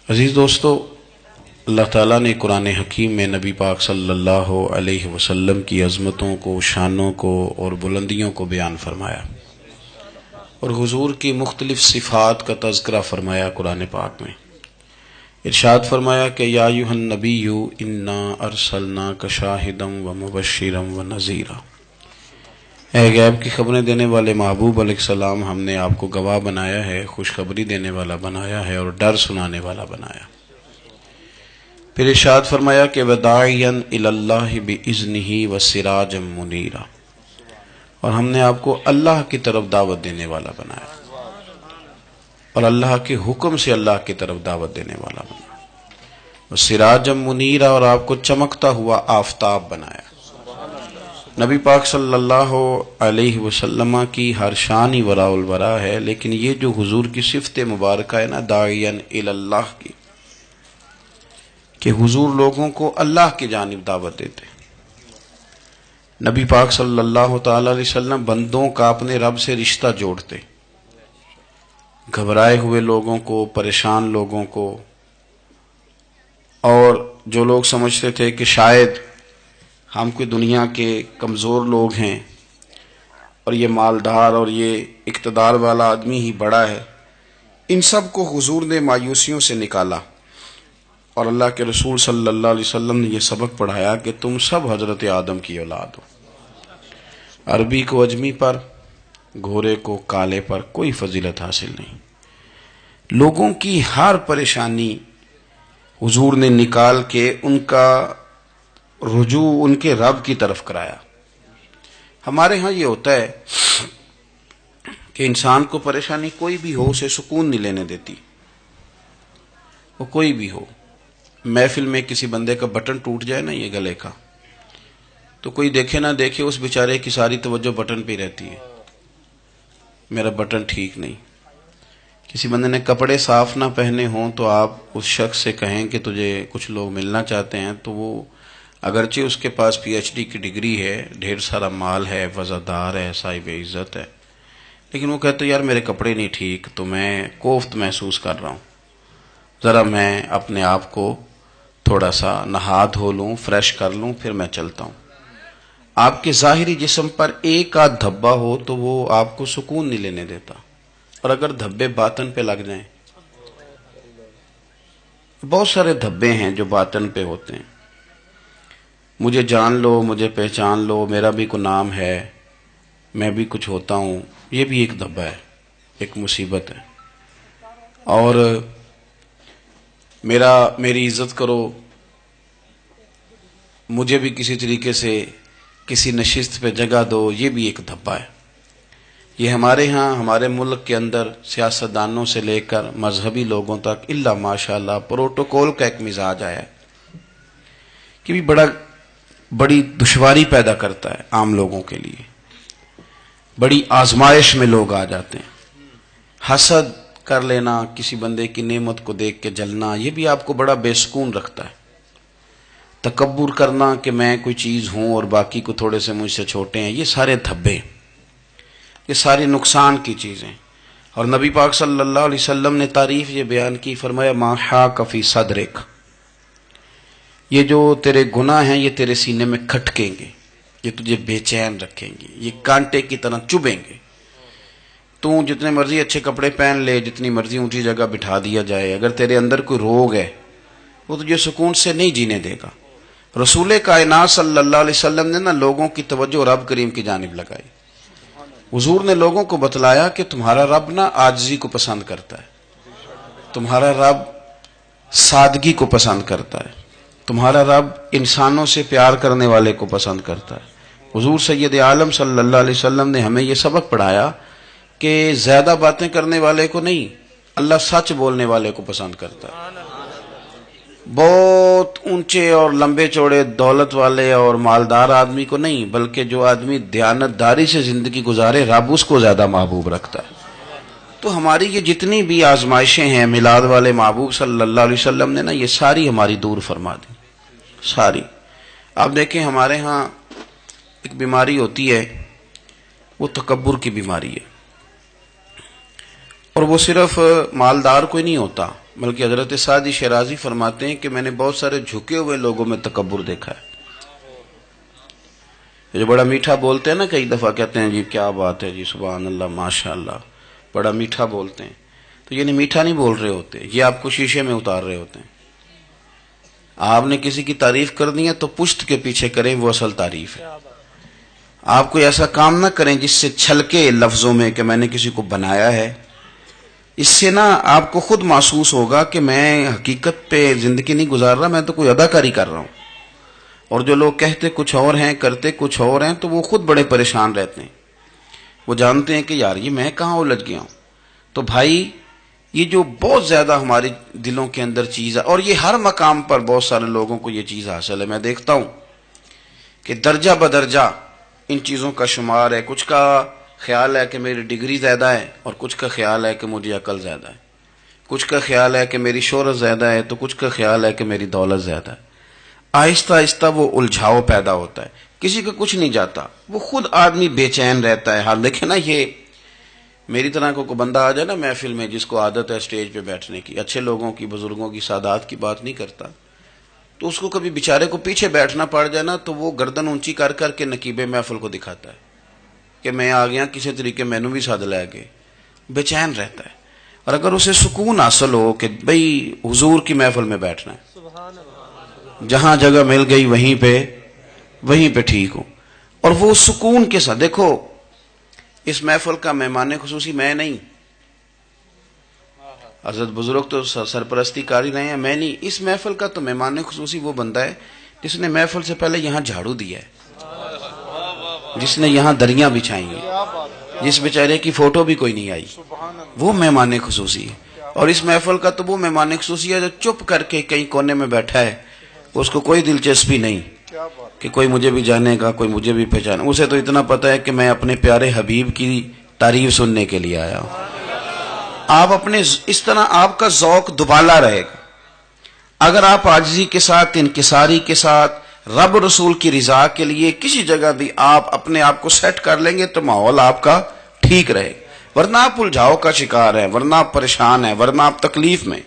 عزیز دوستو، اللہ تعالیٰ نے قرآن حکیم میں نبی پاک صلی اللہ علیہ وسلم کی عظمتوں کو، شانوں کو اور بلندیوں کو بیان فرمایا، اور حضور کی مختلف صفات کا تذکرہ فرمایا قرآن پاک میں۔ ارشاد فرمایا کہ یا ایھا النبی انا ارسلناک شاہدا ومبشرا ونذیرا، اے غیب کی خبریں دینے والے محبوب علیہ السلام، ہم نے آپ کو گواہ بنایا ہے، خوشخبری دینے والا بنایا ہے اور ڈر سنانے والا بنایا۔ پھر ارشاد فرمایا کہ وداعیا الی اللہ باذنہ وسراجا منیرا، اور ہم نے آپ کو اللہ کی طرف دعوت دینے والا بنایا اور اللہ کے حکم سے اللہ کی طرف دعوت دینے والا بنایا، وسراجا منیرا، اور آپ کو چمکتا ہوا آفتاب بنایا۔ نبی پاک صلی اللہ علیہ وسلم کی ہر شان ہی وراء الورا ہے، لیکن یہ جو حضور کی صفت مبارکہ ہے نا، داعیا الی اللہ کی، کہ حضور لوگوں کو اللہ کی جانب دعوت دیتے۔ نبی پاک صلی اللہ تعالی علیہ وسلم بندوں کا اپنے رب سے رشتہ جوڑتے، گھبرائے ہوئے لوگوں کو، پریشان لوگوں کو، اور جو لوگ سمجھتے تھے کہ شاید ہم کوئی دنیا کے کمزور لوگ ہیں اور یہ مالدار اور یہ اقتدار والا آدمی ہی بڑا ہے، ان سب کو حضور نے مایوسیوں سے نکالا، اور اللہ کے رسول صلی اللہ علیہ وسلم نے یہ سبق پڑھایا کہ تم سب حضرت آدم کی اولاد ہو۔ عربی کو اجمی پر، گھورے کو کالے پر کوئی فضیلت حاصل نہیں۔ لوگوں کی ہر پریشانی حضور نے نکال کے ان کا رجوع ان کے رب کی طرف کرایا۔ ہمارے ہاں یہ ہوتا ہے کہ انسان کو پریشانی کوئی بھی ہو اسے سکون نہیں لینے دیتی، وہ کوئی بھی ہو۔ محفل میں کسی بندے کا بٹن ٹوٹ جائے نا، یہ گلے کا، تو کوئی دیکھے نہ دیکھے اس بیچارے کی ساری توجہ بٹن پہ رہتی ہے، میرا بٹن ٹھیک نہیں۔ کسی بندے نے کپڑے صاف نہ پہنے ہوں تو آپ اس شخص سے کہیں کہ تجھے کچھ لوگ ملنا چاہتے ہیں، تو وہ اگرچہ اس کے پاس پی ایچ ڈی کی ڈگری ہے، ڈھیر سارا مال ہے، وزادار ہے، صاحب عزت ہے، لیکن وہ کہتے یار میرے کپڑے نہیں ٹھیک، تو میں کوفت محسوس کر رہا ہوں، ذرا میں اپنے آپ کو تھوڑا سا نہا دھو لوں، فریش کر لوں، پھر میں چلتا ہوں۔ آپ کے ظاہری جسم پر ایک آدھ دھبا ہو تو وہ آپ کو سکون نہیں لینے دیتا، اور اگر دھبے باطن پہ لگ جائیں، بہت سارے دھبے ہیں جو باطن پہ ہوتے ہیں، مجھے جان لو، مجھے پہچان لو، میرا بھی کوئی نام ہے، میں بھی کچھ ہوتا ہوں، یہ بھی ایک دھبا ہے، ایک مصیبت ہے۔ اور میری عزت کرو، مجھے بھی کسی طریقے سے کسی نشست پہ جگہ دو، یہ بھی ایک دھبا ہے۔ یہ ہمارے ہاں، ہمارے ملک کے اندر سیاستدانوں سے لے کر مذہبی لوگوں تک الا ماشاءاللہ پروٹوکول کا ایک مزاج آیا ہے کہ بھی بڑی دشواری پیدا کرتا ہے عام لوگوں کے لیے، بڑی آزمائش میں لوگ آ جاتے ہیں۔ حسد کر لینا، کسی بندے کی نعمت کو دیکھ کے جلنا، یہ بھی آپ کو بڑا بے سکون رکھتا ہے۔ تکبر کرنا کہ میں کوئی چیز ہوں اور باقی کو تھوڑے سے مجھ سے چھوٹے ہیں، یہ سارے دھبے، یہ ساری نقصان کی چیزیں۔ اور نبی پاک صلی اللہ علیہ وسلم نے تعریف یہ بیان کی، فرمایا ما حاک فی صدرک، یہ جو تیرے گناہ ہیں یہ تیرے سینے میں کھٹکیں گے، یہ تجھے بے چین رکھیں گے، یہ کانٹے کی طرح چبھیں گے۔ تو جتنے مرضی اچھے کپڑے پہن لے، جتنی مرضی اونچی جگہ بٹھا دیا جائے، اگر تیرے اندر کوئی روگ ہے وہ تجھے سکون سے نہیں جینے دے گا۔ رسول کائنات صلی اللہ علیہ وسلم نے نا لوگوں کی توجہ رب کریم کی جانب لگائی۔ حضور نے لوگوں کو بتلایا کہ تمہارا رب نا عاجزی کو پسند کرتا ہے، تمہارا رب سادگی کو پسند کرتا ہے، تمہارا رب انسانوں سے پیار کرنے والے کو پسند کرتا ہے۔ حضور سید عالم صلی اللہ علیہ وسلم نے ہمیں یہ سبق پڑھایا کہ زیادہ باتیں کرنے والے کو نہیں، اللہ سچ بولنے والے کو پسند کرتا ہے۔ بہت اونچے اور لمبے چوڑے دولت والے اور مالدار آدمی کو نہیں، بلکہ جو آدمی دیانتداری سے زندگی گزارے، رب اس کو زیادہ محبوب رکھتا ہے۔ تو ہماری یہ جتنی بھی آزمائشیں ہیں، میلاد والے محبوب صلی اللہ علیہ وسلم نے نا یہ ساری ہماری دور فرما دی، ساری۔ آپ دیکھیں ہمارے ہاں ایک بیماری ہوتی ہے، وہ تکبر کی بیماری ہے، اور وہ صرف مالدار کوئی نہیں ہوتا، بلکہ حضرت سعدی شیرازی فرماتے ہیں کہ میں نے بہت سارے جھکے ہوئے لوگوں میں تکبر دیکھا ہے، جو بڑا میٹھا بولتے ہیں نا، کئی دفعہ کہتے ہیں جی کیا بات ہے جی، سبحان اللہ، ماشاء اللہ، بڑا میٹھا بولتے ہیں، تو یہ نہیں، میٹھا نہیں بول رہے ہوتے، یہ آپ کو شیشے میں اتار رہے ہوتے ہیں۔ آپ نے کسی کی تعریف کرنی ہے تو پشت کے پیچھے کریں، وہ اصل تعریف ہے۔ آپ کوئی ایسا کام نہ کریں جس سے چھلکے لفظوں میں کہ میں نے کسی کو بنایا ہے، اس سے نا آپ کو خود محسوس ہوگا کہ میں حقیقت پہ زندگی نہیں گزار رہا، میں تو کوئی اداکاری کر رہا ہوں، اور جو لوگ کہتے کچھ اور ہیں کرتے کچھ اور ہیں تو وہ خود بڑے پریشان رہتے ہیں، وہ جانتے ہیں کہ یار یہ میں کہاں الجھ گیا ہوں۔ تو بھائی یہ جو بہت زیادہ ہمارے دلوں کے اندر چیز ہے، اور یہ ہر مقام پر بہت سارے لوگوں کو یہ چیز حاصل ہے، میں دیکھتا ہوں کہ درجہ بدرجہ ان چیزوں کا شمار ہے، کچھ کا خیال ہے کہ میری ڈگری زیادہ ہے، اور کچھ کا خیال ہے کہ مجھے عقل زیادہ ہے، کچھ کا خیال ہے کہ میری شہرت زیادہ ہے، تو کچھ کا خیال ہے کہ میری دولت زیادہ ہے۔ آہستہ آہستہ وہ الجھاؤ پیدا ہوتا ہے، کسی کا کچھ نہیں جاتا، وہ خود آدمی بے چین رہتا ہے۔ حال دیکھیں نا، یہ میری طرح کو بندہ آ جائے نا محفل میں، جس کو عادت ہے اسٹیج پہ بیٹھنے کی، اچھے لوگوں کی، بزرگوں کی، سادات کی بات نہیں کرتا، تو اس کو کبھی بیچارے کو پیچھے بیٹھنا پڑ جائے نا، تو وہ گردن اونچی کر کر کے نقیب محفل کو دکھاتا ہے کہ میں آ گیا، کسی طریقے مینوں بھی ساتھ لے کے، بے چین رہتا ہے۔ اور اگر اسے سکون حاصل ہو کہ بھئی حضور کی محفل میں بیٹھنا ہے، جہاں جگہ مل گئی وہیں پہ ٹھیک ہوں، اور وہ سکون کے ساتھ، دیکھو اس محفل کا مہمان خصوصی میں نہیں، حضرت بزرگ تو سرپرستی کاری رہے ہیں، میں نہیں، اس محفل کا تو مہمان خصوصی وہ بندہ ہے جس نے محفل سے پہلے یہاں جھاڑو دیا ہے، جس نے یہاں دریاں بچھائی ہیں، جس بیچارے کی فوٹو بھی کوئی نہیں آئی، وہ مہمان خصوصی ہے۔ اور اس محفل کا تو وہ مہمان خصوصی ہے جو چپ کر کے کہیں کونے میں بیٹھا ہے، اس کو کوئی دلچسپی نہیں کہ کوئی مجھے بھی جانے گا، کوئی مجھے بھی پہچانے، اسے تو اتنا پتا ہے کہ میں اپنے پیارے حبیب کی تعریف سننے کے لیے آیا ہوں۔ آپ اپنے اس طرح آپ کا ذوق دوبالا رہے گا اگر آپ عاجزی کے ساتھ، انکساری کے ساتھ، رب رسول کی رضا کے لیے کسی جگہ بھی آپ اپنے آپ کو سیٹ کر لیں گے تو ماحول آپ کا ٹھیک رہے گا، ورنہ آپ الجھاؤ کا شکار ہیں، ورنہ آپ پریشان ہیں، ورنہ آپ تکلیف میں،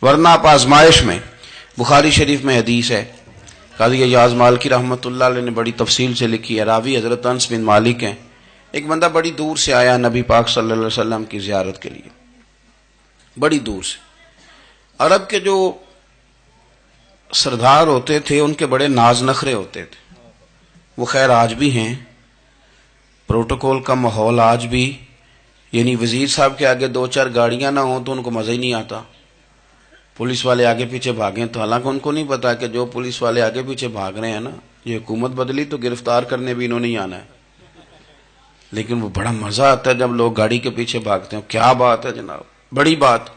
ورنہ آپ آزمائش میں۔ بخاری شریف میں حدیث ہے، قاضی ایاز مالکی رحمۃ اللہ علیہ نے بڑی تفصیل سے لکھی ہے، راوی حضرت انس بن مالک ہیں۔ ایک بندہ بڑی دور سے آیا نبی پاک صلی اللہ علیہ وسلم کی زیارت کے لیے، بڑی دور سے۔ عرب کے جو سردار ہوتے تھے ان کے بڑے ناز نخرے ہوتے تھے، وہ خیر آج بھی ہیں، پروٹوکول کا ماحول آج بھی، یعنی وزیر صاحب کے آگے دو چار گاڑیاں نہ ہوں تو ان کو مزہ ہی نہیں آتا، پولیس والے آگے پیچھے بھاگیں تو، حالانکہ ان کو نہیں پتا کہ جو پولیس والے آگے پیچھے بھاگ رہے ہیں نا، یہ حکومت بدلی تو گرفتار کرنے بھی انہوں نے آنا ہے، لیکن وہ بڑا مزہ آتا ہے جب لوگ گاڑی کے پیچھے بھاگتے ہیں، کیا بات ہے جناب، بڑی بات۔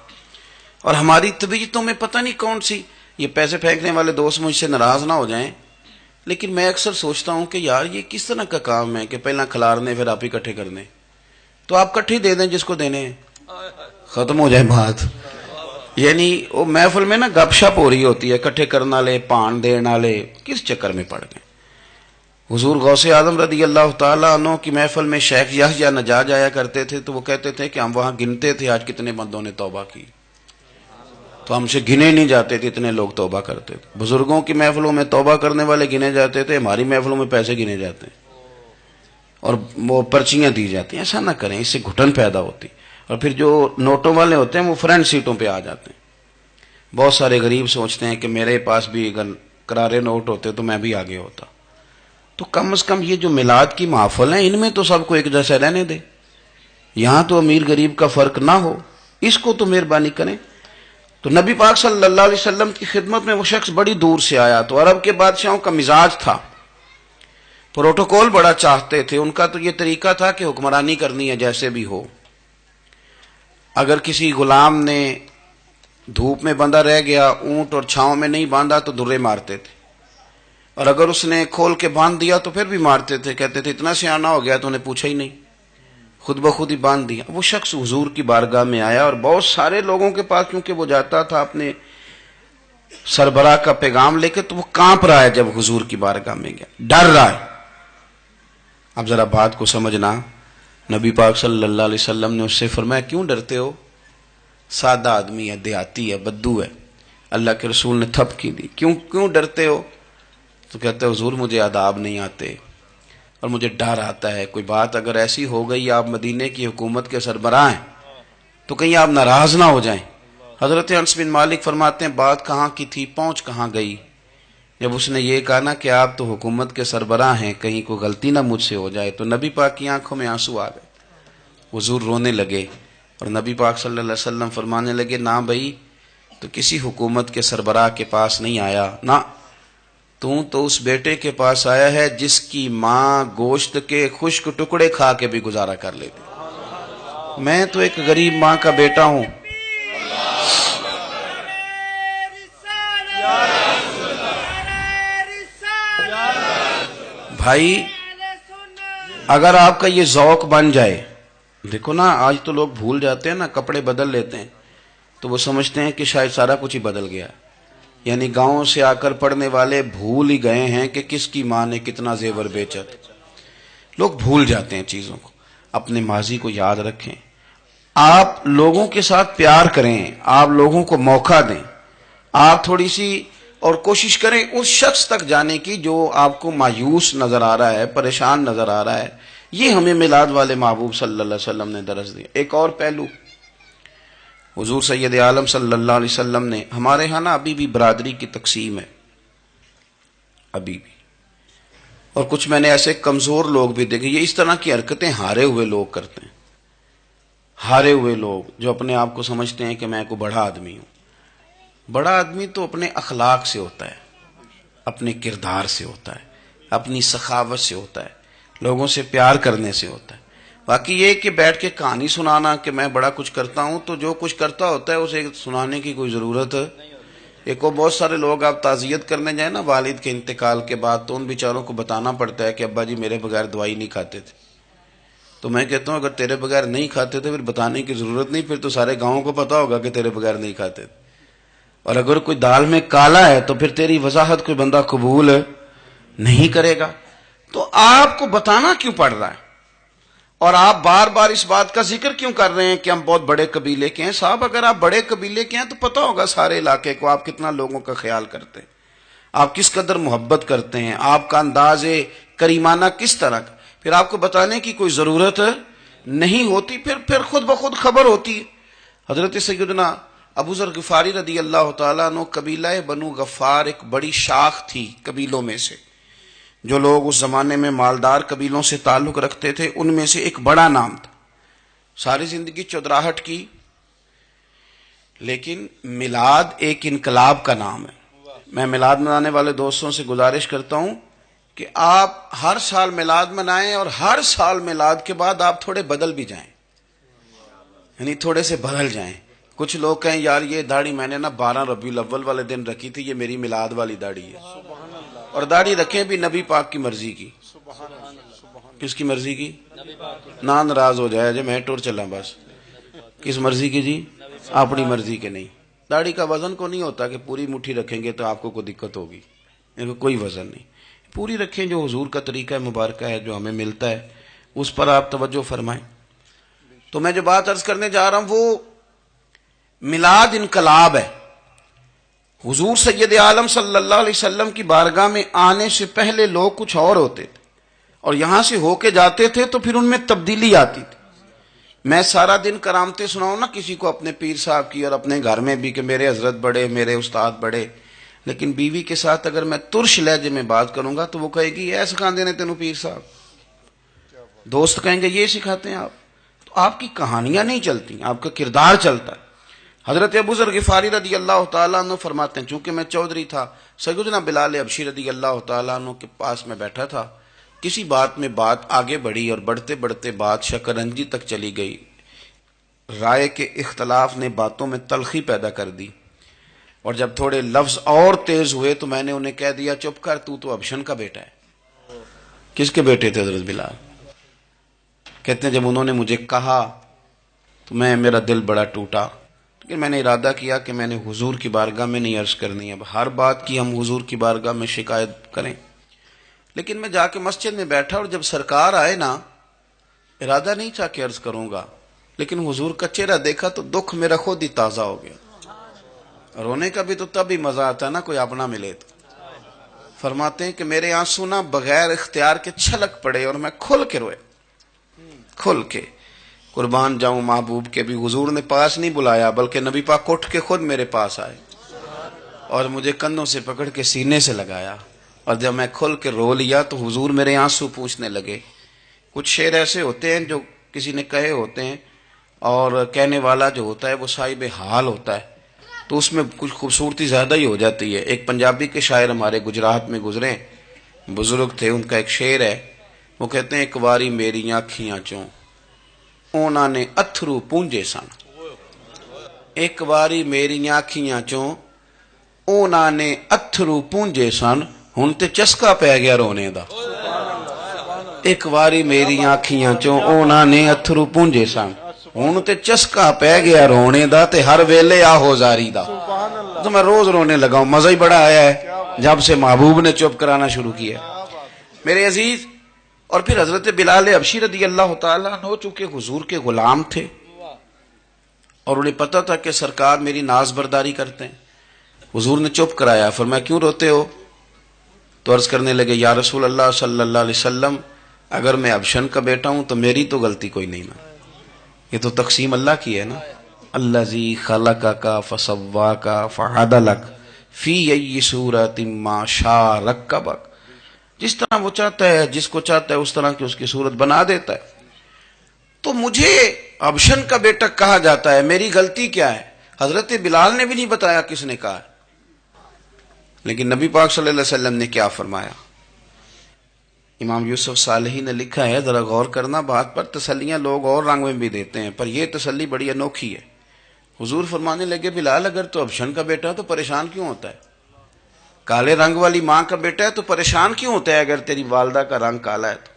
اور ہماری طبیعتوں میں پتہ نہیں کون سی، یہ پیسے پھینکنے والے دوست مجھ سے ناراض نہ ہو جائیں، لیکن میں اکثر سوچتا ہوں کہ یار یہ کس طرح کا کام ہے کہ پہلا کھلارنے پھر آپ اکٹھے کرنے، تو آپ کٹھے دے دیں جس کو دینے ہیں، ختم ہو جائے بات۔ یعنی وہ محفل میں نا گپ شپ ہو رہی ہوتی ہے، اکٹھے کرنا لے، پان دینا لے، کس چکر میں پڑ گئے۔ حضور غوث اعظم رضی اللہ تعالیٰ عنہ کی محفل میں شیخ یحییٰ نجار جایا کرتے تھے، تو وہ کہتے تھے کہ ہم وہاں گنتے تھے آج کتنے بندوں نے توبہ کی، تو ہم سے گنے نہیں جاتے تھے، اتنے لوگ توبہ کرتے تھے۔ بزرگوں کی محفلوں میں توبہ کرنے والے گنے جاتے تھے، ہماری محفلوں میں پیسے گنے جاتے ہیں اور وہ پرچیاں دی جاتی ہیں۔ ایسا نہ کریں، اس سے گھٹن پیدا ہوتی، اور پھر جو نوٹوں والے ہوتے ہیں وہ فرنٹ سیٹوں پہ آ جاتے ہیں۔ بہت سارے غریب سوچتے ہیں کہ میرے پاس بھی اگر کرارے نوٹ ہوتے تو میں بھی آگے ہوتا، تو کم از کم یہ جو میلاد کی محفل ہیں ان میں تو سب کو ایک جیسا رہنے دے، یہاں تو امیر غریب کا فرق نہ ہو، اس کو تو مہربانی کریں۔ تو نبی پاک صلی اللہ علیہ وسلم کی خدمت میں وہ شخص بڑی دور سے آیا، تو عرب کے بادشاہوں کا مزاج تھا، پروٹوکول بڑا چاہتے تھے، ان کا تو یہ طریقہ تھا کہ حکمرانی کرنی ہے جیسے بھی ہو۔ اگر کسی غلام نے دھوپ میں بندھا رہ گیا، اونٹ اور چھاؤں میں نہیں باندھا تو درے مارتے تھے، اور اگر اس نے کھول کے باندھ دیا تو پھر بھی مارتے تھے، کہتے تھے اتنا سیانا ہو گیا تو انہیں پوچھا ہی نہیں، خود بخود ہی باندھ دیا۔ وہ شخص حضور کی بارگاہ میں آیا، اور بہت سارے لوگوں کے پاس کیونکہ وہ جاتا تھا اپنے سربراہ کا پیغام لے کے، تو وہ کانپ رہا ہے جب حضور کی بارگاہ میں گیا، ڈر رہا ہے۔ اب ذرا بات کو سمجھنا، نبی پاک صلی اللہ علیہ وسلم نے اس سے فرمایا کیوں ڈرتے ہو؟ سادہ آدمی ہے، دیہاتی ہے، بدو ہے. اللہ کے رسول نے تھپ کی دی. کیوں ڈرتے ہو؟ تو کہتے حضور مجھے آداب نہیں آتے اور مجھے ڈر آتا ہے کوئی بات اگر ایسی ہو گئی آپ مدینے کی حکومت کے سربراہ ہیں تو کہیں آپ ناراض نہ ہو جائیں. حضرت انس بن مالک فرماتے ہیں بات کہاں کی تھی، پہنچ کہاں گئی. جب اس نے یہ کہا نا کہ آپ تو حکومت کے سربراہ ہیں، کہیں کوئی غلطی نہ مجھ سے ہو جائے، تو نبی پاک کی آنکھوں میں آنسو آ گئے. حضور رونے لگے اور نبی پاک صلی اللہ علیہ وسلم فرمانے لگے نہ بھائی تو کسی حکومت کے سربراہ کے پاس نہیں آیا، نہ تو اس بیٹے کے پاس آیا ہے جس کی ماں گوشت کے خشک ٹکڑے کھا کے بھی گزارا کر لیتی. میں تو ایک غریب ماں کا بیٹا ہوں. بھائی اگر آپ کا یہ ذوق بن جائے، دیکھو نا آج تو لوگ بھول جاتے ہیں نا، کپڑے بدل لیتے ہیں تو وہ سمجھتے ہیں کہ شاید سارا کچھ ہی بدل گیا. یعنی گاؤں سے آ کر پڑھنے والے بھول ہی گئے ہیں کہ کس کی ماں نے کتنا زیور بیچا. لوگ بھول جاتے ہیں چیزوں کو. اپنے ماضی کو یاد رکھیں. آپ لوگوں کے ساتھ پیار کریں، آپ لوگوں کو موقع دیں، آپ تھوڑی سی اور کوشش کریں اس شخص تک جانے کی جو آپ کو مایوس نظر آ رہا ہے، پریشان نظر آ رہا ہے. یہ ہمیں میلاد والے محبوب صلی اللہ علیہ وسلم نے درس دیا. ایک اور پہلو، حضور سید عالم صلی اللہ علیہ وسلم نے، ہمارے ہاں نا ابھی بھی برادری کی تقسیم ہے ابھی بھی، اور کچھ میں نے ایسے کمزور لوگ بھی دیکھے. یہ اس طرح کی حرکتیں ہارے ہوئے لوگ کرتے ہیں. ہارے ہوئے لوگ جو اپنے آپ کو سمجھتے ہیں کہ میں کوئی بڑا آدمی ہوں. بڑا آدمی تو اپنے اخلاق سے ہوتا ہے، اپنے کردار سے ہوتا ہے، اپنی سخاوت سے ہوتا ہے، لوگوں سے پیار کرنے سے ہوتا ہے. باقی یہ کہ بیٹھ کے کہانی سنانا کہ میں بڑا کچھ کرتا ہوں، تو جو کچھ کرتا ہوتا ہے اسے سنانے کی کوئی ضرورت ہے. ایک اور بہت سارے لوگ آپ تعزیت کرنے جائیں نا والد کے انتقال کے بعد، تو ان بیچاروں کو بتانا پڑتا ہے کہ ابا جی میرے بغیر دوائی نہیں کھاتے تھے. تو میں کہتا ہوں اگر تیرے بغیر نہیں کھاتے تھے پھر بتانے کی ضرورت نہیں، پھر تو سارے گاؤں کو پتا ہوگا کہ تیرے بغیر نہیں کھاتے تھے. اور اگر کوئی دال میں کالا ہے تو پھر تیری وضاحت کوئی بندہ قبول نہیں کرے گا. تو آپ کو بتانا کیوں پڑ رہا ہے اور آپ بار بار اس بات کا ذکر کیوں کر رہے ہیں کہ ہم بہت بڑے قبیلے کے ہیں؟ صاحب اگر آپ بڑے قبیلے کے ہیں تو پتا ہوگا سارے علاقے کو آپ کتنا لوگوں کا خیال کرتے ہیں، آپ کس قدر محبت کرتے ہیں، آپ کا انداز کریمانہ کس طرح کا. پھر آپ کو بتانے کی کوئی ضرورت نہیں ہوتی، پھر خود بخود خبر ہوتی ہے. حضرت سیدنا ابو ذر غفاری رضی اللہ تعالیٰ عنہ، قبیلہ بنو غفار ایک بڑی شاخ تھی قبیلوں میں سے. جو لوگ اس زمانے میں مالدار قبیلوں سے تعلق رکھتے تھے ان میں سے ایک بڑا نام تھا. ساری زندگی چودراہٹ کی، لیکن میلاد ایک انقلاب کا نام ہے. میں میلاد منانے والے دوستوں سے گزارش کرتا ہوں کہ آپ ہر سال میلاد منائیں اور ہر سال میلاد کے بعد آپ تھوڑے بدل بھی جائیں، یعنی تھوڑے سے بدل جائیں. کچھ لوگ کہیں یار یہ داڑھی میں نے نا 12 ربیع الاول والے دن رکھی تھی، یہ میری میلاد والی داڑھی ہے. اور داڑھی رکھیں بھی نبی پاک کی مرضی کی. کس کی مرضی کی؟ نہ ناراض ہو جائے میں ٹور چلا بس. کس مرضی کی جی؟ اپنی مرضی کے نہیں. داڑھی کا وزن کو نہیں ہوتا کہ پوری مٹھی رکھیں گے تو آپ کو کوئی دقت ہوگی، کوئی وزن نہیں. پوری رکھیں، جو حضور کا طریقہ مبارکہ ہے جو ہمیں ملتا ہے اس پر آپ توجہ فرمائیں. تو میں جو بات عرض کرنے جا رہا ہوں وہ میلاد انقلاب ہے. حضور سید عالم صلی اللہ علیہ وسلم کی بارگاہ میں آنے سے پہلے لوگ کچھ اور ہوتے تھے اور یہاں سے ہو کے جاتے تھے تو پھر ان میں تبدیلی آتی تھی. میں سارا دن کرامتیں سناؤں نا کسی کو اپنے پیر صاحب کی اور اپنے گھر میں بھی کہ میرے حضرت بڑے، میرے استاد بڑے، لیکن بیوی کے ساتھ اگر میں ترش لہجے میں بات کروں گا تو وہ کہے گی اے سکھاندے نے تینوں پیر صاحب. دوست کہیں گے یہ سکھاتے ہیں آپ. تو آپ کی کہانیاں نہیں چلتی، آپ کا کردار چلتا ہے. حضرت ابو ذر غفاری رضی اللہ تعالیٰ عنہ فرماتے ہیں چونکہ میں چودھری تھا، سیدنا بلال حبشی رضی اللہ تعالیٰ عنہ کے پاس میں بیٹھا تھا. کسی بات میں بات آگے بڑھی اور بڑھتے بڑھتے بات شکرنجی تک چلی گئی. رائے کے اختلاف نے باتوں میں تلخی پیدا کر دی اور جب تھوڑے لفظ اور تیز ہوئے تو میں نے انہیں کہہ دیا چپ کر، تو ابشن کا بیٹا ہے. کس کے بیٹے تھے حضرت بلال؟ کہتے ہیں جب انہوں نے مجھے کہا تو میرا دل بڑا ٹوٹا، لیکن میں نے ارادہ کیا کہ میں نے حضور کی بارگاہ میں نہیں عرض کرنی. اب ہر بات کی ہم حضور کی بارگاہ میں شکایت کریں. لیکن میں جا کے مسجد میں بیٹھا اور جب سرکار آئے نا، ارادہ نہیں تھا کہ عرض کروں گا، لیکن حضور کا چہرہ دیکھا تو دکھ میرا خود ہی تازہ ہو گیا. رونے کا بھی تو تب ہی مزہ آتا ہے نا کوئی اپنا ملے تو. فرماتے ہیں کہ میرے آنسو نہ بغیر اختیار کے چھلک پڑے اور میں کھل کے روئے, کھل کے. قربان جاؤں محبوب کے بھی حضور نے پاس نہیں بلایا بلکہ نبی پاک اٹھ کے خود میرے پاس آئے اور مجھے کندھوں سے پکڑ کے سینے سے لگایا, اور جب میں کھل کے رو لیا تو حضور میرے آنسو پوچھنے لگے. کچھ شعر ایسے ہوتے ہیں جو کسی نے کہے ہوتے ہیں اور کہنے والا جو ہوتا ہے وہ صاحب حال ہوتا ہے, تو اس میں کچھ خوبصورتی زیادہ ہی ہو جاتی ہے. ایک پنجابی کے شاعر ہمارے گجرات میں گزرے, بزرگ تھے, ان کا ایک شعر ہے, وہ کہتے ہیں ایک باری میری آنکھیاں چوں اونا نے اتھرو پونجے سن, ایک باری میری آنکھیاں چوں اونا نے اتھرو پونجے سن, ہن تے چسکا پی گیا رونے دا. ایک باری میری آنکھیاں چوں اونا نے اتھرو پونجے سن, ہن تے چسکا پی گیا رونے دا, تے ہر ویلے آہو زاری دا. تو میں روز رونے لگا ہوں, مزہ ہی بڑا آیا ہے جب سے محبوب نے چپ کرانا شروع کیا میرے عزیز. اور پھر حضرت بلال حبشی رضی اللہ تعالیٰ عنہ چونکہ حضور کے غلام تھے اور انہیں پتہ تھا کہ سرکار میری ناز برداری کرتے ہیں, حضور نے چپ کرایا. فرمایا کیوں روتے ہو؟ تو عرض کرنے لگے یا رسول اللہ صلی اللہ علیہ وسلم, اگر میں ابشن کا بیٹا ہوں تو میری تو غلطی کوئی نہیں نا, یہ تو تقسیم اللہ کی ہے نا. الذی خلقک فسواک فعدلک فی ای صورت ما شاء رکبک, جس طرح وہ چاہتا ہے جس کو چاہتا ہے اس طرح کی اس کی صورت بنا دیتا ہے. تو مجھے ابشن کا بیٹا کہا جاتا ہے, میری غلطی کیا ہے؟ حضرت بلال نے بھی نہیں بتایا کس نے کہا, لیکن نبی پاک صلی اللہ علیہ وسلم نے کیا فرمایا. امام یوسف صالحی نے لکھا ہے, ذرا غور کرنا بات پر, تسلیاں لوگ اور رنگ میں بھی دیتے ہیں پر یہ تسلی بڑی انوکھی ہے. حضور فرمانے لگے بلال اگر تو ابشن کا بیٹا تو پریشان کیوں ہوتا ہے؟ کالے رنگ والی ماں کا بیٹا ہے تو پریشان کیوں ہوتا ہے اگر تیری والدہ کا رنگ کالا ہے تو؟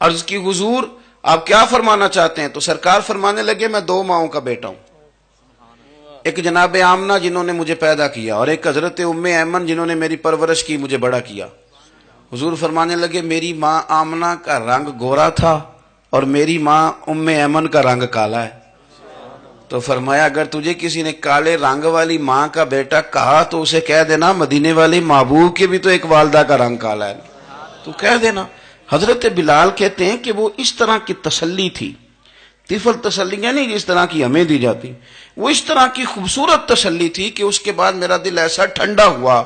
عرض کی حضور آپ کیا فرمانا چاہتے ہیں؟ تو سرکار فرمانے لگے میں دو ماؤں کا بیٹا ہوں, ایک جناب آمنہ جنہوں نے مجھے پیدا کیا اور ایک حضرت ام ایمن جنہوں نے میری پرورش کی, مجھے بڑا کیا. حضور فرمانے لگے میری ماں آمنہ کا رنگ گورا تھا اور میری ماں ام ایمن کا رنگ کالا ہے. تو فرمایا اگر تجھے کسی نے کالے رنگ والی ماں کا بیٹا کہا تو اسے کہہ دینا مدینے والے محبوب کے بھی تو ایک والدہ کا رنگ کالا ہے, تو کہہ دینا. حضرت بلال کہتے ہیں کہ وہ اس طرح کی تسلی تھی, طفل تسلیاں نہیں جس طرح کی ہمیں دی جاتی, وہ اس طرح کی خوبصورت تسلی تھی کہ اس کے بعد میرا دل ایسا ٹھنڈا ہوا,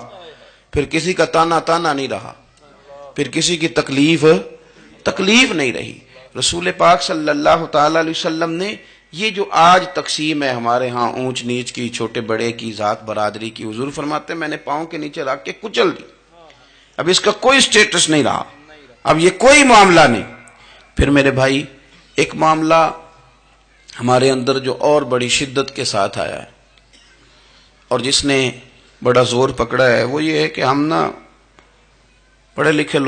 پھر کسی کا تانا تانا نہیں رہا, پھر کسی کی تکلیف نہیں رہی. رسول پاک صلی اللہ تعالی علیہ وسلم نے یہ جو آج تقسیم ہے ہمارے ہاں اونچ نیچ کی, چھوٹے بڑے کی, ذات برادری کی, حضور فرماتے ہیں میں نے پاؤں کے نیچے رکھ کے کچل دی, اب اس کا کوئی سٹیٹس نہیں رہا, اب یہ کوئی معاملہ نہیں. پھر میرے بھائی ایک معاملہ ہمارے اندر جو اور بڑی شدت کے ساتھ آیا ہے اور جس نے بڑا زور پکڑا ہے وہ یہ ہے کہ ہم نا پڑھے لکھے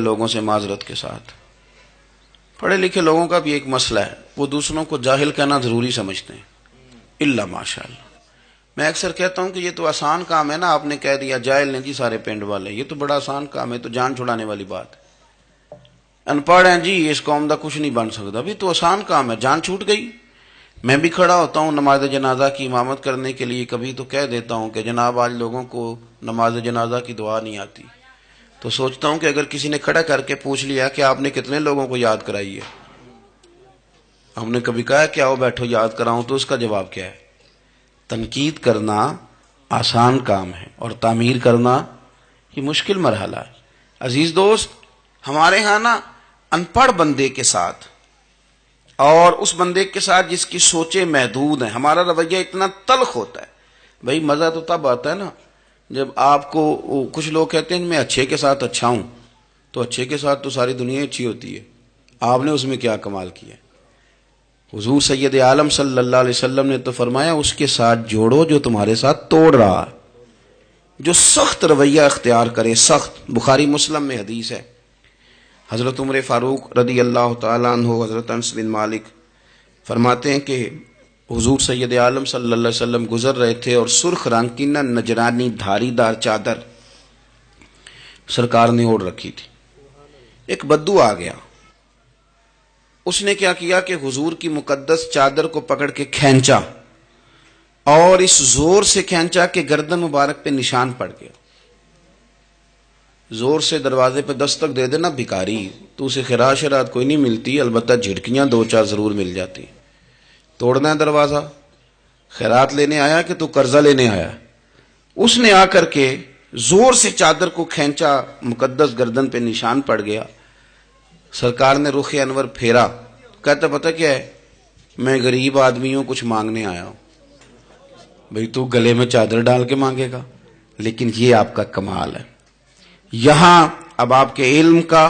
لوگوں سے معذرت کے ساتھ, پڑھے لکھے لوگوں کا بھی ایک مسئلہ ہے, وہ دوسروں کو جاہل کہنا ضروری سمجھتے ہیں, الا ماشاء اللہ. میں اکثر کہتا ہوں کہ یہ تو آسان کام ہے نا, آپ نے کہہ دیا جاہل نہیں جی سارے پنڈ والے, یہ تو بڑا آسان کام ہے, تو جان چھڑانے والی بات ہے. ان پڑھ ہیں جی اس قوم دا کچھ نہیں بن سکتا, بھی تو آسان کام ہے, جان چھوٹ گئی. میں بھی کھڑا ہوتا ہوں نماز جنازہ کی امامت کرنے کے لیے, کبھی تو کہہ دیتا ہوں کہ جناب آج لوگوں کو نماز جنازہ کی دعا نہیں آتی, تو سوچتا ہوں کہ اگر کسی نے کھڑا کر کے پوچھ لیا کہ آپ نے کتنے لوگوں کو یاد کرائی ہے, ہم نے کبھی کہا کہ آؤ بیٹھو یاد کراؤں, تو اس کا جواب کیا ہے؟ تنقید کرنا آسان کام ہے اور تعمیر کرنا یہ مشکل مرحلہ ہے. عزیز دوست, ہمارے ہاں نا ان پڑھ بندے کے ساتھ اور اس بندے کے ساتھ جس کی سوچیں محدود ہیں, ہمارا رویہ اتنا تلخ ہوتا ہے. بھائی مزہ تو تب آتا ہے نا جب آپ کو, کچھ لوگ کہتے ہیں میں اچھے کے ساتھ اچھا ہوں, تو اچھے کے ساتھ تو ساری دنیا اچھی ہوتی ہے, آپ نے اس میں کیا کمال کیا؟ حضور سید عالم صلی اللہ علیہ وسلم نے تو فرمایا اس کے ساتھ جوڑو جو تمہارے ساتھ توڑ رہا ہے, جو سخت رویہ اختیار کرے, سخت. بخاری مسلم میں حدیث ہے, حضرت عمر فاروق رضی اللہ تعالیٰ عنہ, حضرت انس بن مالک فرماتے ہیں کہ حضور سید عالم صلی اللہ علیہ وسلم گزر رہے تھے اور سرخ رنگ کی نہ نجرانی دھاری دار چادر سرکار نے اوڑھ رکھی تھی. ایک بدو آ گیا, اس نے کیا کیا کہ حضور کی مقدس چادر کو پکڑ کے کھینچا، اور اس زور سے کھینچا کہ گردن مبارک پہ نشان پڑ گیا۔ زور سے دروازے پہ دستک دے دینا بھکاری، تو اسے خراش رات کوئی نہیں ملتی، البتہ جھٹکیاں دو چار ضرور مل جاتی۔ توڑنا ہے دروازہ، خیرات لینے آیا کہ تو قرضہ لینے آیا؟ اس نے آ کر کے زور سے چادر کو کھینچا، مقدس گردن پہ نشان پڑ گیا۔ سرکار نے رخ انور پھیرا، کہتا پتہ کیا ہے، میں غریب آدمی ہوں، کچھ مانگنے آیا ہوں۔ بھئی تو گلے میں چادر ڈال کے مانگے گا؟ لیکن یہ آپ کا کمال ہے، یہاں اب آپ کے علم کا،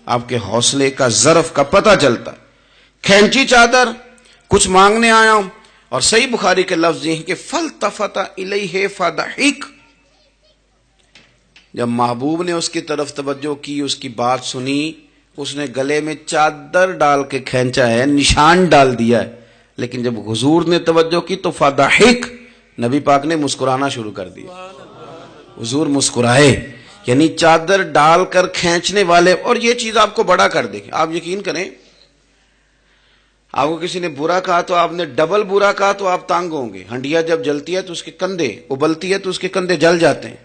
آپ کے حوصلے کا، ظرف کا پتہ چلتا۔ کھینچی چادر، کچھ مانگنے آیا ہوں، اور صحیح بخاری کے لفظ یہ ہیں کہ فَالْتَفَتَ إِلَيْهِ فَضَحِكَ، جب محبوب نے اس کی طرف توجہ کی، اس کی بات سنی، اس نے گلے میں چادر ڈال کے کھینچا ہے، نشان ڈال دیا ہے، لیکن جب حضور نے توجہ کی تو فَضَحِكَ، نبی پاک نے مسکرانا شروع کر دیا۔ حضور مسکرائے، یعنی چادر ڈال کر کھینچنے والے، اور یہ چیز آپ کو بڑا کر دے گی۔ آپ یقین کریں، آپ کو کسی نے برا کہا تو آپ نے ڈبل برا کہا تو آپ تانگ ہوں گے۔ ہنڈیا جب جلتی ہے تو اس کے کندھے، ابلتی ہے تو اس کے کندھے جل جاتے ہیں۔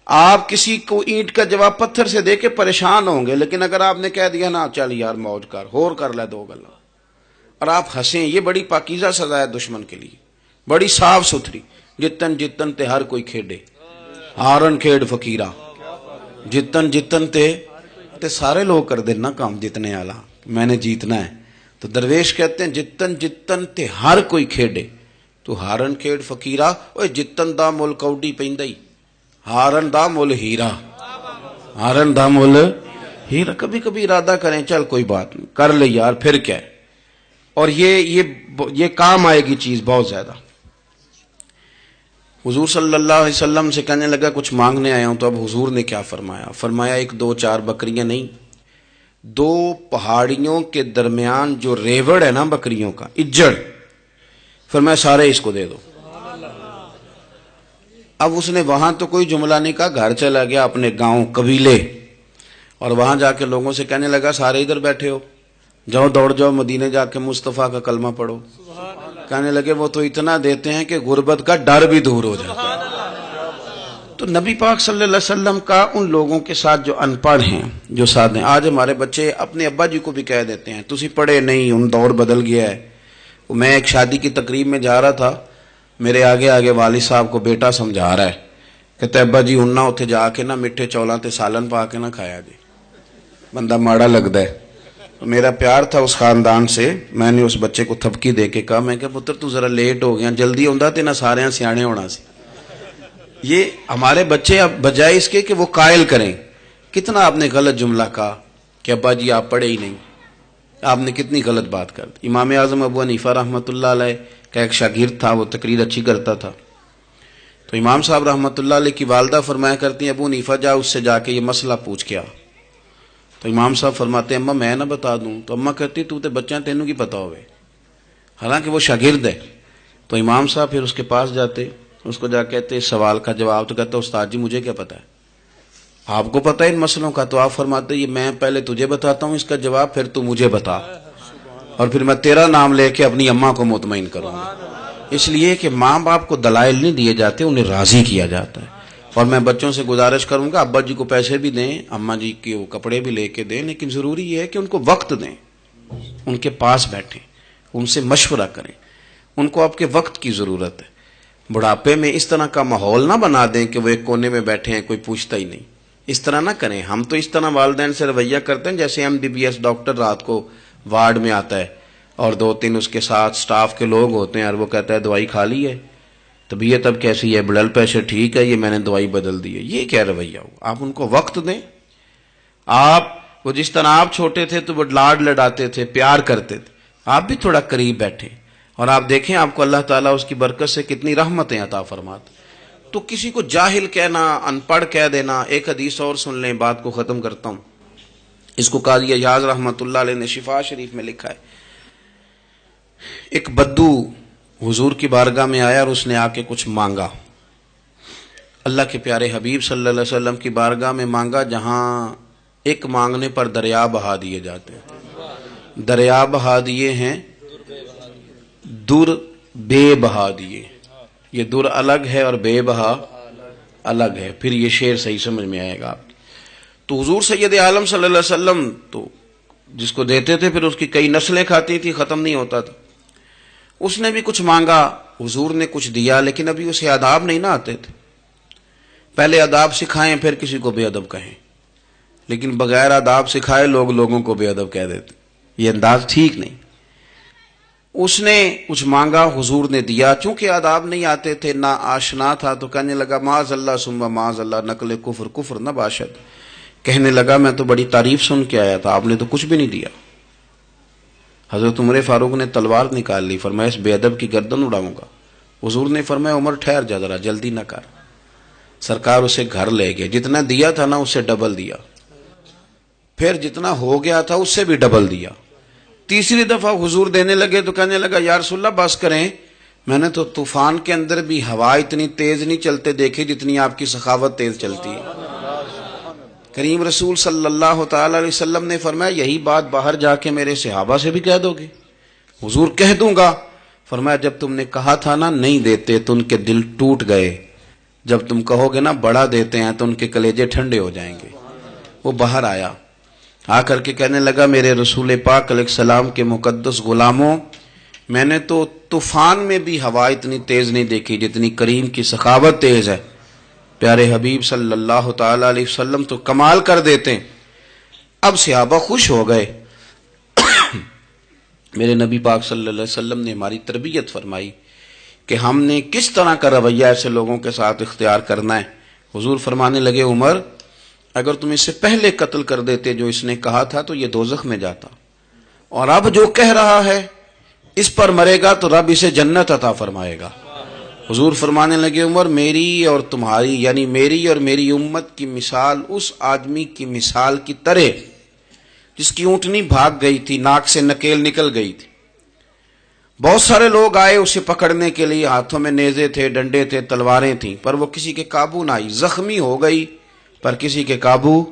آپ کسی کو اینٹ کا جواب پتھر سے دے کے پریشان ہوں گے، لیکن اگر آپ نے کہہ دیا نا چل یار موج کر، ہور کر لے دو گلا، اور آپ ہنسیں، یہ بڑی پاکیزہ سزا ہے دشمن کے لیے، بڑی صاف ستھری۔ جتن جتن تے ہر کوئی کھیڈے، ہارن کھیڈ فقیرہ، جتن جتن تے سارے لوگ کر دینا کام جتنے والا، میں نے جیتنا ہے۔ تو درویش کہتے ہیں جتن جتن تے ہر کوئی کھیڈے، تو ہارن کھیڈ فقیرہ، اوے جتن دا مل کوڈی پیندائی، ہارن دا مل ہیرا، ہارن دا مل ہیرا۔ کبھی کبھی ارادہ کریں چل کوئی بات نہیں، کر لے یار، پھر کیا ہے۔ اور یہ کام آئے گی چیز بہت زیادہ۔ حضور صلی اللہ علیہ وسلم سے کہنے لگا کچھ مانگنے آیا ہوں، تو اب حضور نے کیا فرمایا؟ فرمایا ایک دو چار بکریاں نہیں، دو پہاڑیوں کے درمیان جو ریوڑ ہے نا بکریوں کا، اجڑ، فرمایا سارے اس کو دے دو۔ اب اس نے وہاں تو کوئی جملہ نہیں کہا، گھر چلا گیا اپنے گاؤں قبیلے، اور وہاں جا کے لوگوں سے کہنے لگا سارے ادھر بیٹھے ہو، جاؤ دوڑ جاؤ مدینے جا کے مصطفیٰ کا کلمہ پڑھو۔ کہنے لگے وہ تو اتنا دیتے ہیں کہ غربت کا ڈر بھی دور ہو جاتا ہے۔ تو نبی پاک صلی اللہ علیہ وسلم کا ان لوگوں کے ساتھ جو ان پڑھ ہیں، جو ساتھ ہیں، آج ہمارے بچے اپنے ابا جی کو بھی کہہ دیتے ہیں تسی پڑھے نہیں، ان دور بدل گیا ہے۔ میں ایک شادی کی تقریب میں جا رہا تھا، میرے آگے آگے والد صاحب کو بیٹا سمجھا رہا ہے، کہتے ابا جی ہن نہ اتنے جا کے نہ میٹھے چولاں تے سالن پا کے نہ کھایا جی، بندہ ماڑا لگتا ہے۔ تو میرا پیار تھا اس خاندان سے، میں نے اس بچے کو تھپکی دے کے کہا، میں کہ پتر تو ذرا لیٹ ہو گیا، جلدی ہوندا تے نہ سارے سیانے ہونا سی۔ یہ ہمارے بچے اب بجائے اس کے کہ وہ قائل کریں، کتنا آپ نے غلط جملہ کہا کہ ابا جی آپ پڑھے ہی نہیں، آپ نے کتنی غلط بات کر دی۔ امام اعظم ابو حنیفہ رحمۃ اللہ علیہ کا ایک شاگرد تھا، وہ تقریر اچھی کرتا تھا، تو امام صاحب رحمۃ اللہ علیہ کی والدہ فرمایا کرتی ہیں ابو حنیفہ جا اس سے جا کے یہ مسئلہ پوچھ کے آ۔ تو امام صاحب فرماتے ہیں اماں میں نہ بتا دوں، تو اماں کہتی تو تے بچہ تینوں کی پتا ہوئے، حالانکہ وہ شاگرد ہے۔ تو امام صاحب پھر اس کے پاس جاتے، اس کو جا کہتے اس سوال کا جواب، تو کہتا استاد جی مجھے کیا پتا ہے، آپ کو پتا ہے ان مسئلوں کا؟ تو آپ فرماتے یہ میں پہلے تجھے بتاتا ہوں اس کا جواب، پھر تو مجھے بتا، اور پھر میں تیرا نام لے کے اپنی اماں کو مطمئن کروں گا۔ اس لیے کہ ماں باپ کو دلائل نہیں دیے جاتے، انہیں راضی کیا جاتا ہے۔ اور میں بچوں سے گزارش کروں گا ابا جی کو پیسے بھی دیں، اماں جی کے وہ کپڑے بھی لے کے دیں، لیکن ضروری یہ ہے کہ ان کو وقت دیں، ان کے پاس بیٹھیں، ان سے مشورہ کریں، ان کو آپ کے وقت کی ضرورت ہے۔ بڑھاپے میں اس طرح کا ماحول نہ بنا دیں کہ وہ ایک کونے میں بیٹھے ہیں، کوئی پوچھتا ہی نہیں، اس طرح نہ کریں۔ ہم تو اس طرح والدین سے رویہ کرتے ہیں جیسے MBBS ڈاکٹر رات کو وارڈ میں آتا ہے اور دو تین اس کے ساتھ سٹاف کے لوگ ہوتے ہیں، اور وہ کہتا ہے دوائی کھا لی ہے، طبیعت اب کیسی ہے، بلڈ پریشر ٹھیک ہے، یہ میں نے دوائی بدل دی ہے۔ یہ کیا رویہ ہو؟ آپ ان کو وقت دیں۔ وہ جس طرح آپ چھوٹے تھے تو وہ لاڈ لڑاتے تھے، پیار کرتے تھے، آپ بھی تھوڑا قریب بیٹھیں، اور آپ دیکھیں آپ کو اللہ تعالیٰ اس کی برکت سے کتنی رحمتیں عطا فرماتے۔ تو کسی کو جاہل کہنا، ان پڑھ کہہ دینا۔ ایک حدیث اور سن لیں، بات کو ختم کرتا ہوں۔ اس کو قاضی ایاز رحمۃ اللہ علیہ نے شفا شریف میں لکھا ہے، ایک بدو حضور کی بارگاہ میں آیا اور اس نے آ کے کچھ مانگا، اللہ کے پیارے حبیب صلی اللہ علیہ وسلم کی بارگاہ میں مانگا جہاں ایک مانگنے پر دریا بہا دیے جاتے ہیں۔ دریا بہا دیے ہیں، در بے بہا دیے. یہ در الگ ہے اور بے بہا الگ ہے. پھر یہ شعر صحیح سمجھ میں آئے گا آپ. تو حضور سید عالم صلی اللہ علیہ وسلم تو جس کو دیتے تھے پھر اس کی کئی نسلیں کھاتی تھی، ختم نہیں ہوتا تھا. اس نے بھی کچھ مانگا، حضور نے کچھ دیا، لیکن ابھی اسے آداب نہیں نہ آتے تھے. پہلے آداب سکھائیں پھر کسی کو بے ادب کہیں، لیکن بغیر آداب سکھائے لوگ لوگوں کو بے ادب کہہ دیتے. یہ انداز ٹھیک نہیں. اس نے کچھ مانگا، حضور نے دیا. چونکہ آداب نہیں آتے تھے، نہ آشنا تھا، تو کہنے لگا معاذ اللہ ثم معاذ اللہ نقل کفر کفر نہ باشد. کہنے لگا میں تو بڑی تعریف سن کے آیا تھا، آپ نے تو کچھ بھی نہیں دیا. حضرت عمر فاروق نے تلوار نکال لی، فرمایا اس بے ادب کی گردن اڑاؤں گا. حضور نے فرمایا عمر ٹھہر جا ذرا، جلدی نہ کر. سرکار اسے گھر لے گئے. جتنا دیا تھا نا اس سے ڈبل دیا، پھر جتنا ہو گیا تھا اس سے بھی ڈبل دیا. تیسری دفعہ حضور دینے لگے تو کہنے لگا یا رسول اللہ بس کریں، میں نے تو طوفان کے اندر بھی ہوا اتنی تیز نہیں چلتے دیکھے جتنی آپ کی سخاوت تیز چلتی ہے. کریم رسول صلی اللہ تعالی علیہ وسلم نے فرمایا یہی بات باہر جا کے میرے صحابہ سے بھی کہہ دو گے؟ حضور کہہ دوں گا. فرمایا جب تم نے کہا تھا نا نہیں دیتے تو ان کے دل ٹوٹ گئے، جب تم کہو گے نا بڑا دیتے ہیں تو ان کے کلیجے ٹھنڈے ہو جائیں گے. وہ باہر آیا، آ کر کے کہنے لگا میرے رسول پاک علیہ السلام کے مقدس غلاموں، میں نے تو طوفان میں بھی ہوا اتنی تیز نہیں دیکھی جتنی کریم کی سخاوت تیز ہے. پیارے حبیب صلی اللہ تعالی علیہ وسلم تو کمال کر دیتے. اب صحابہ خوش ہو گئے. میرے نبی پاک صلی اللہ علیہ وسلم نے ہماری تربیت فرمائی کہ ہم نے کس طرح کا رویہ ایسے لوگوں کے ساتھ اختیار کرنا ہے. حضور فرمانے لگے عمر اگر تم اس سے پہلے قتل کر دیتے جو اس نے کہا تھا تو یہ دوزخ میں جاتا، اور اب جو کہہ رہا ہے اس پر مرے گا تو رب اسے جنت عطا فرمائے گا. حضور فرمانے لگے عمر میری اور تمہاری یعنی میری اور میری امت کی مثال اس آدمی کی مثال کی طرح جس کی اونٹنی بھاگ گئی تھی، ناک سے نکیل نکل گئی تھی. بہت سارے لوگ آئے اسے پکڑنے کے لیے، ہاتھوں میں نیزے تھے، ڈنڈے تھے، تلواریں تھیں، پر وہ کسی کے قابو نہ آئی. زخمی ہو گئی پر کسی کے قابو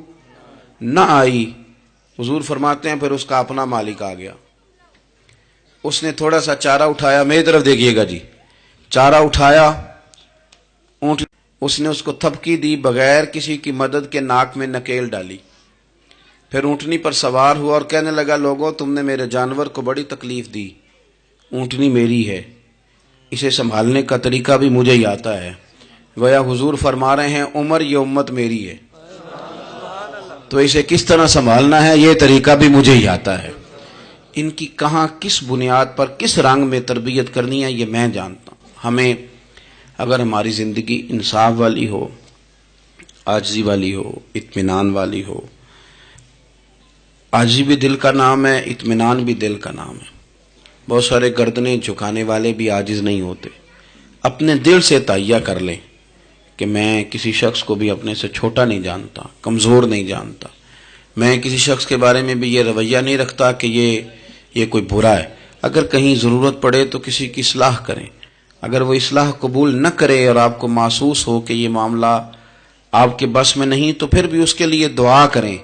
نہ آئی. حضور فرماتے ہیں پھر اس کا اپنا مالک آ گیا. اس نے تھوڑا سا چارہ اٹھایا، میری طرف دیکھیے گا جی، چارہ اٹھایا، اونٹ اس نے اس کو تھپکی دی، بغیر کسی کی مدد کے ناک میں نکیل ڈالی. پھر اونٹنی پر سوار ہوا اور کہنے لگا لوگوں تم نے میرے جانور کو بڑی تکلیف دی، اونٹنی میری ہے، اسے سنبھالنے کا طریقہ بھی مجھے ہی آتا ہے. گویا حضور فرما رہے ہیں عمر یہ امت میری ہے تو اسے کس طرح سنبھالنا ہے یہ طریقہ بھی مجھے ہی آتا ہے. ان کی کہاں کس بنیاد پر کس رنگ میں تربیت کرنی ہے یہ میں جانتا ہوں. ہمیں اگر ہماری زندگی انصاف والی ہو، عاجزی والی ہو، اطمینان والی ہو، عاجزی بھی دل کا نام ہے، اطمینان بھی دل کا نام ہے. بہت سارے گردنیں جھکانے والے بھی عاجز نہیں ہوتے. اپنے دل سے تہیہ کر لیں کہ میں کسی شخص کو بھی اپنے سے چھوٹا نہیں جانتا، کمزور نہیں جانتا. میں کسی شخص کے بارے میں بھی یہ رویہ نہیں رکھتا کہ یہ کوئی برا ہے. اگر کہیں ضرورت پڑے تو کسی کی اصلاح کریں. اگر وہ اصلاح قبول نہ کرے اور آپ کو محسوس ہو کہ یہ معاملہ آپ کے بس میں نہیں تو پھر بھی اس کے لیے دعا کریں.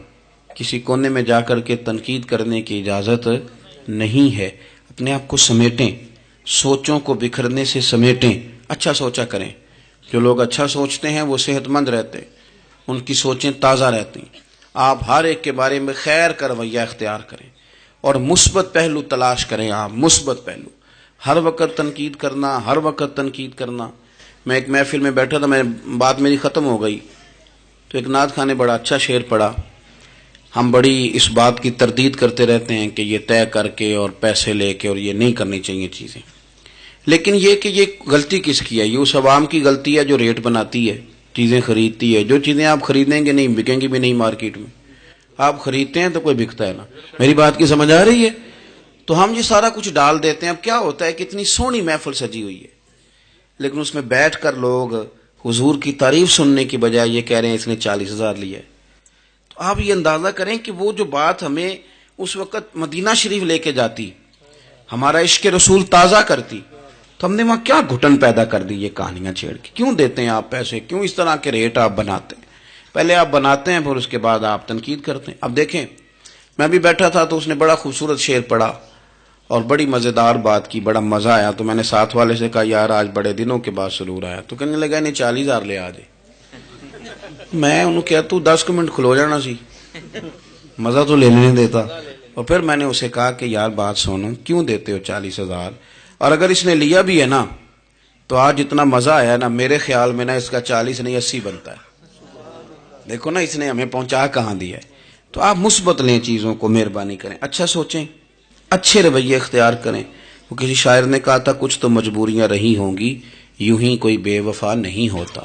کسی کونے میں جا کر کے تنقید کرنے کی اجازت نہیں ہے. اپنے آپ کو سمیٹیں، سوچوں کو بکھرنے سے سمیٹیں، اچھا سوچا کریں. جو لوگ اچھا سوچتے ہیں وہ صحت مند رہتے، ان کی سوچیں تازہ رہتی. آپ ہر ایک کے بارے میں خیر کا رویہ اختیار کریں اور مثبت پہلو تلاش کریں. آپ مثبت پہلو، ہر وقت تنقید کرنا. میں ایک محفل میں بیٹھا تھا، بات میری ختم ہو گئی تو ایک نعت خواں نے بڑا اچھا شعر پڑھا. ہم بڑی اس بات کی تردید کرتے رہتے ہیں کہ یہ طے کر کے اور پیسے لے کے اور یہ نہیں کرنی چاہیے چیزیں، لیکن یہ کہ یہ غلطی کس کی ہے؟ یہ اس عوام کی غلطی ہے جو ریٹ بناتی ہے، چیزیں خریدتی ہے. جو چیزیں آپ خریدیں گے نہیں بکیں گی بھی نہیں مارکیٹ میں. آپ خریدتے ہیں تو کوئی بکتا ہے نا. میری بات کی سمجھ آ رہی ہے؟ تو ہم یہ سارا کچھ ڈال دیتے ہیں. اب کیا ہوتا ہے کہ اتنی سونی محفل سجی ہوئی ہے لیکن اس میں بیٹھ کر لوگ حضور کی تعریف سننے کی بجائے یہ کہہ رہے ہیں اس نے 40,000 لیا ہے. تو آپ یہ اندازہ کریں کہ وہ جو بات ہمیں اس وقت مدینہ شریف لے کے جاتی، ہمارا عشق رسول تازہ کرتی، تو ہم نے وہاں کیا گھٹن پیدا کر دی یہ کہانیاں چھیڑ کے. کیوں دیتے ہیں آپ پیسے؟ کیوں اس طرح کے ریٹ آپ بناتے ہیں؟ پہلے آپ بناتے ہیں پھر اس کے بعد آپ تنقید کرتے ہیں. اب دیکھیں میں بھی بیٹھا تھا تو اس نے بڑا خوبصورت شعر پڑھا اور بڑی مزیدار بات کی, بڑا مزہ آیا. تو میں نے ساتھ والے سے کہا یار آج بڑے دنوں کے بعد سرور آیا. تو کہنے لگا نہیں 40,000 لے آ جائے. میں انہوں کہا تو 10 منٹ کھلو جانا سی, مزہ تو لینے دیتا. اور پھر میں نے اسے کہا کہ یار بات سنو, کیوں دیتے ہو 40,000, اور اگر اس نے لیا بھی ہے نا تو آج جتنا مزہ آیا نا میرے خیال میں نا اس کا 40 نہیں 80 بنتا ہے. دیکھو نا اس نے ہمیں پہنچا کہاں دیا ہے. تو آپ مثبت لیں چیزوں کو, مہربانی کریں, اچھا سوچیں, اچھے رویے اختیار کریں. وہ کسی شاعر نے کہا تھا کچھ تو مجبوریاں رہی ہوں گی, یوں ہی کوئی بے وفا نہیں ہوتا.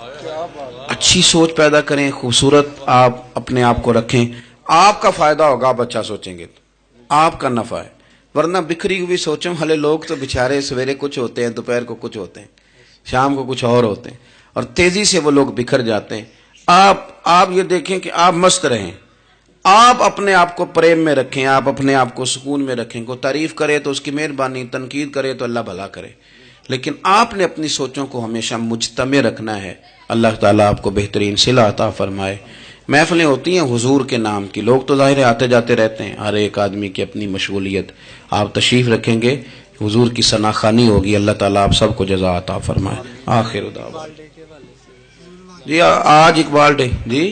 اچھی سوچ پیدا کریں, خوبصورت آپ اپنے آپ کو رکھیں. آپ کا فائدہ ہوگا, آپ اچھا سوچیں گے تو آپ کا نفع ہے. ورنہ بکھری ہوئی سوچوں ہلے لوگ تو بےچارے سویرے کچھ ہوتے ہیں, دوپہر کو کچھ ہوتے ہیں, شام کو کچھ اور ہوتے ہیں, اور تیزی سے وہ لوگ بکھر جاتے ہیں. آپ یہ دیکھیں کہ آپ مست رہیں, آپ اپنے آپ کو پریم میں رکھیں, آپ اپنے آپ کو سکون میں رکھیں. کو تعریف کرے تو اس کی مہربانی, تنقید کرے تو اللہ بھلا کرے, لیکن آپ نے اپنی سوچوں کو ہمیشہ مجتمع رکھنا ہے. اللہ تعالیٰ آپ کو بہترین صلہ عطا فرمائے. محفلیں ہوتی ہیں حضور کے نام کی, لوگ تو ظاہر آتے جاتے رہتے ہیں, ہر ایک آدمی کی اپنی مشغولیت. آپ تشریف رکھیں گے, حضور کی ثناخوانی ہوگی, اللہ تعالیٰ آپ سب کو جزا عطا فرمائے. آخر دعوانا جی آج اقبال ڈے جی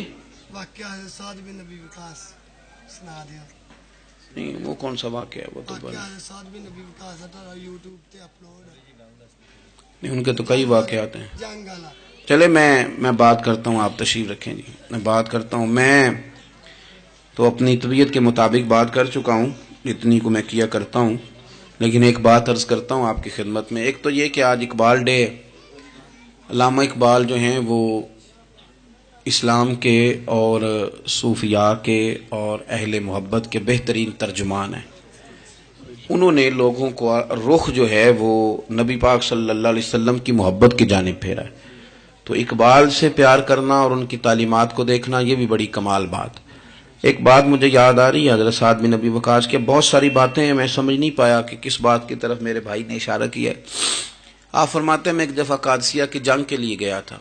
سعد بن نبی وقاص سنا دیا. نہیں وہ کون سا واقعہ ہے, وہ تو سعد بن نبی وقاص یوٹیوب تے اپلوڈ نہیں, ان کے تو کئی واقعات ہیں. جنگ والا. چلے میں بات کرتا ہوں, آپ تشریف رکھیں جی, میں بات کرتا ہوں. میں تو اپنی طبیعت کے مطابق بات کر چکا ہوں, اتنی کو میں کیا کرتا ہوں, لیکن ایک بات عرض کرتا ہوں آپ کی خدمت میں. ایک تو یہ کہ آج اقبال ڈے. علامہ اقبال جو ہیں وہ اسلام کے اور صوفیاء کے اور اہل محبت کے بہترین ترجمان ہیں. انہوں نے لوگوں کو رخ جو ہے وہ نبی پاک صلی اللہ علیہ وسلم کی محبت کی جانب پھیرا ہے. تو اقبال سے پیار کرنا اور ان کی تعلیمات کو دیکھنا یہ بھی بڑی کمال بات. ایک بات مجھے یاد آ رہی ہے حضرت سعد بن نبی وقاص کے, بہت ساری باتیں ہیں, میں سمجھ نہیں پایا کہ کس بات کی طرف میرے بھائی نے اشارہ کیا ہے. آپ فرماتے ہیں میں ایک دفعہ قادسیہ کی جنگ کے لیے گیا تھا,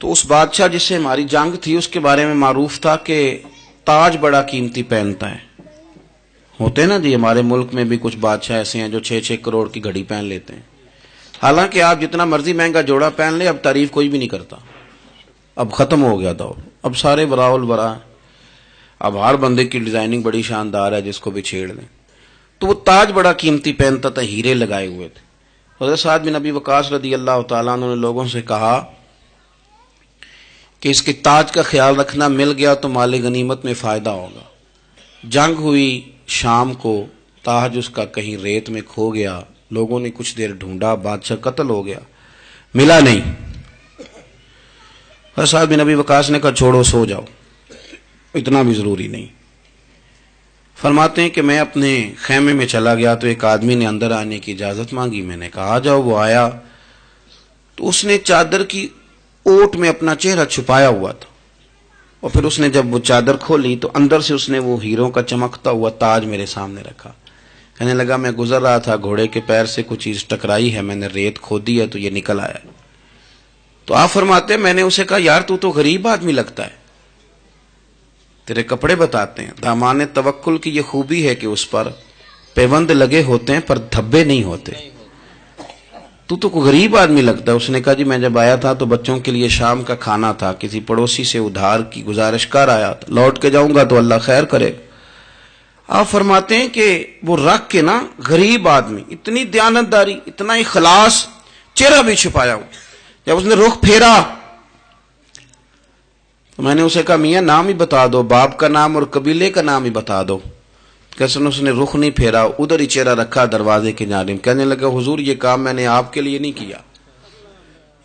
تو اس بادشاہ جس سے ہماری جنگ تھی اس کے بارے میں معروف تھا کہ تاج بڑا قیمتی پہنتا ہے. ہوتے ہیں نا جی, ہمارے ملک میں بھی کچھ بادشاہ ایسے ہیں جو 6-6 کروڑ کی گھڑی پہن لیتے ہیں. حالانکہ آپ جتنا مرضی مہنگا جوڑا پہن لیں اب تعریف کوئی بھی نہیں کرتا, اب ختم ہو گیا دور, اب سارے برا البرا, اب ہر بندے کی ڈیزائننگ بڑی شاندار ہے, جس کو بھی چھیڑ لیں. تو وہ تاج بڑا قیمتی پہنتا تھا, ہیرے لگائے ہوئے تھے. حضرت سعد بن نبی وقاص رضی اللہ تعالیٰ عنہ نے لوگوں سے کہا کہ اس کے تاج کا خیال رکھنا, مل گیا تو مال غنیمت میں فائدہ ہوگا. جنگ ہوئی شام کو, تاج اس کا کہیں ریت میں کھو گیا. لوگوں نے کچھ دیر ڈھونڈا, بادشاہ قتل ہو گیا, ملا نہیں. حضرت سعد بن نبی وقاص نے کہا چھوڑو سو جاؤ, اتنا بھی ضروری نہیں. فرماتے ہیں کہ میں اپنے خیمے میں چلا گیا تو ایک آدمی نے اندر آنے کی اجازت مانگی. میں نے کہا آ جاؤ. وہ آیا تو اس نے چادر کی اوٹ میں اپنا چہرہ چھپایا ہوا تھا, اور پھر اس نے جب وہ چادر کھولی تو اندر سے اس نے وہ ہیروں کا چمکتا ہوا تاج میرے سامنے رکھا. کہنے لگا میں گزر رہا تھا, گھوڑے کے پیر سے کچھ چیز ٹکرائی ہے, میں نے ریت کھودی ہے تو یہ نکل آیا. تو آپ فرماتے ہیں میں نے اسے کہا یار تو غریب آدمی لگتا ہے, تیرے کپڑے بتاتے ہیں. دامان توکل کی یہ خوبی ہے کہ اس پر پیوند لگے ہوتے ہیں پر دھبے نہیں ہوتے. تو غریب آدمی لگتا ہے. اس نے کہا جی میں جب آیا تھا تو بچوں کے لیے شام کا کھانا تھا, کسی پڑوسی سے ادھار کی گزارش کر آیا تھا, لوٹ کے جاؤں گا تو اللہ خیر کرے. آپ فرماتے ہیں کہ وہ رکھ کے نا غریب آدمی, اتنی دیانتداری, اتنا اخلاص, چہرہ بھی چھپایا ہوا. جب اس نے رخ پھیرا تو میں نے اسے کہا میاں نام ہی بتا دو, باپ کا نام اور قبیلے کا نام ہی بتا دو. کیسے اس نے رخ نہیں پھیرا, ادھر ہی چہرہ رکھا دروازے کی جانب. کہنے لگا حضور یہ کام میں نے آپ کے لیے نہیں کیا,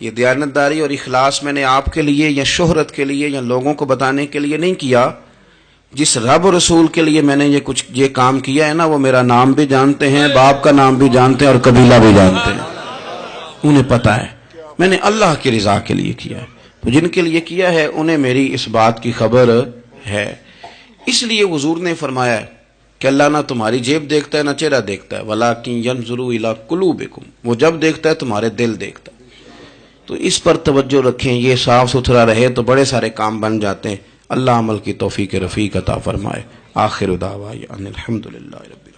یہ دیانتداری اور اخلاص میں نے آپ کے لیے یا شہرت کے لیے یا لوگوں کو بتانے کے لیے نہیں کیا. جس رب و رسول کے لیے میں نے یہ کام کیا ہے نا, وہ میرا نام بھی جانتے ہیں, باپ کا نام بھی جانتے ہیں اور قبیلہ بھی جانتے ہیں, انہیں پتا ہے میں نے اللہ کی رضا کے لیے کیا ہے. تو جن کے لیے کیا ہے انہیں میری اس بات کی خبر ہے. اس لیے حضور نے فرمایا کہ اللہ نہ تمہاری جیب دیکھتا ہے نہ چہرہ دیکھتا ہے, وَلَٰكِن يَنْظُرُ إِلَىٰ قُلُوبِكُمْ, وہ جب دیکھتا ہے تمہارے دل دیکھتا ہے. تو اس پر توجہ رکھیں, یہ صاف ستھرا رہے تو بڑے سارے کام بن جاتے ہیں. اللہ عمل کی توفیق رفیق عطا فرمائے. آخر دعوانا الحمدللہ رب